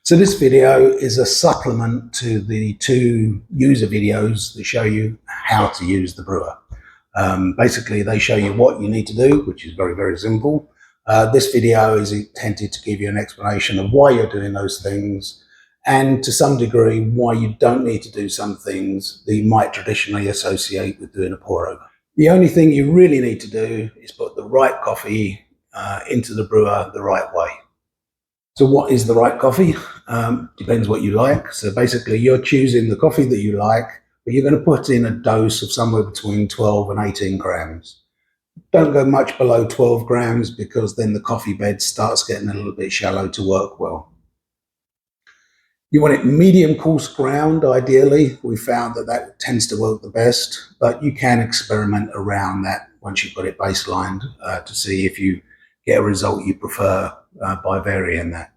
So this video is a supplement to the two user videos that show you how to use the brewer. Basically, they show you what you need to do, which is very, very simple. This video is intended to give you an explanation of why you're doing those things and to some degree why you don't need to do some things that you might traditionally associate with doing a pour over. The only thing you really need to do is put the right coffee into the brewer the right way. So what is the right coffee? Depends what you like. So basically you're choosing the coffee that you like, but you're going to put in a dose of somewhere between 12 and 18 grams. Don't go much below 12 grams because then the coffee bed starts getting a little bit shallow to work well. You want it medium coarse ground, ideally. We found that that tends to work the best, but you can experiment around that once you've got it baselined to see if you get a result you prefer by varying that.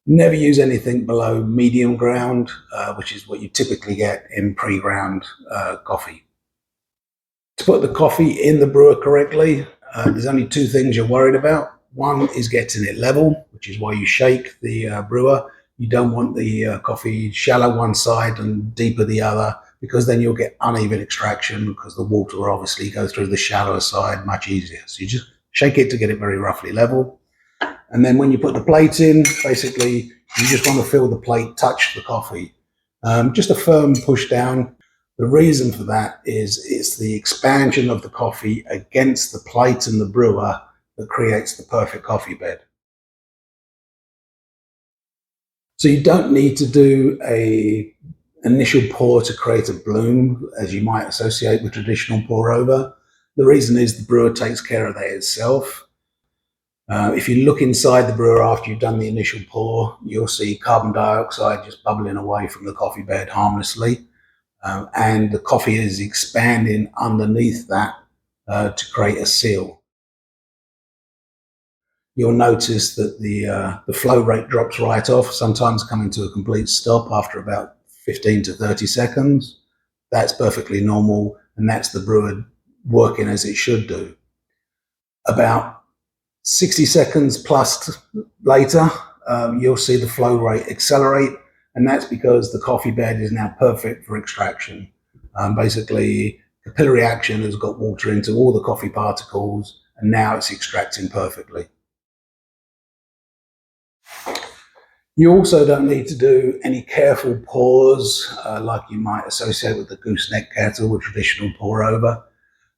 Never use anything below medium ground, which is what you typically get in pre-ground coffee. To put the coffee in the brewer correctly, there's only two things you're worried about. One is getting it level, which is why you shake the brewer. You don't want the coffee shallow one side and deeper the other, because then you'll get uneven extraction because the water will obviously go through the shallower side much easier. So you just shake it to get it very roughly level. And then when you put the plate in, basically you just want to feel the plate touch the coffee. Just a firm push down. The reason for that is it's the expansion of the coffee against the plate and the brewer that creates the perfect coffee bed. So you don't need to do an initial pour to create a bloom as you might associate with traditional pour over. The reason is the brewer takes care of that itself. If you look inside the brewer after you've done the initial pour, you'll see carbon dioxide just bubbling away from the coffee bed harmlessly. And the coffee is expanding underneath that to create a seal. You'll notice that the flow rate drops right off, sometimes coming to a complete stop after about 15 to 30 seconds. That's perfectly normal, and that's the brewer working as it should do. About 60 seconds plus later, you'll see the flow rate accelerate, and that's because the coffee bed is now perfect for extraction. Basically, capillary action has got water into all the coffee particles, and now it's extracting perfectly. You also don't need to do any careful pours like you might associate with the gooseneck kettle or traditional pour over.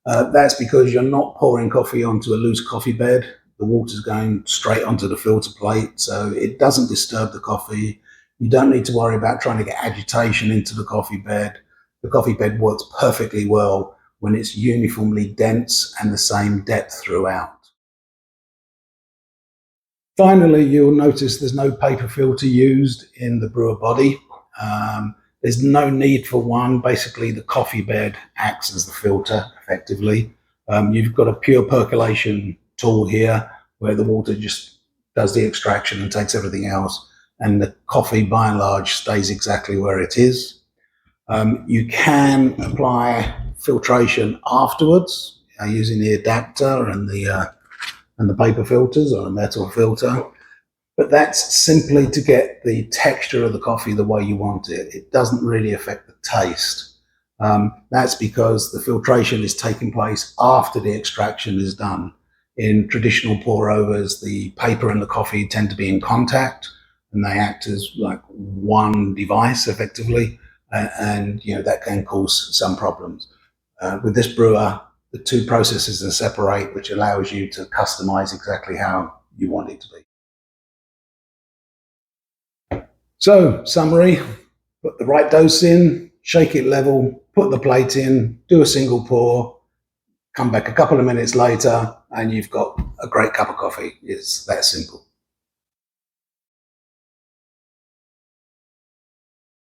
That's because you're not pouring coffee onto a loose coffee bed. The water's going straight onto the filter plate, so it doesn't disturb the coffee. You don't need to worry about trying to get agitation into the coffee bed. The coffee bed works perfectly well when it's uniformly dense and the same depth throughout. Finally, you'll notice there's no paper filter used in the brewer body. There's no need for one. Basically, the coffee bed acts as the filter effectively. You've got a pure percolation tool here where the water just does the extraction and takes everything else, and the coffee by and large stays exactly where it is. You can apply filtration afterwards using the adapter and the paper filters or a metal filter, but that's simply to get the texture of the coffee the way you want it. It doesn't really affect the taste. That's because the filtration is taking place after the extraction is done. In traditional pour overs, the paper and the coffee tend to be in contact, and they act as like one device effectively, and that can cause some problems. With this brewer, the two processes are separate, which allows you to customize exactly how you want it to be. So, summary: put the right dose in, shake it level, put the plate in, do a single pour, come back a couple of minutes later, and you've got a great cup of coffee. It's that simple.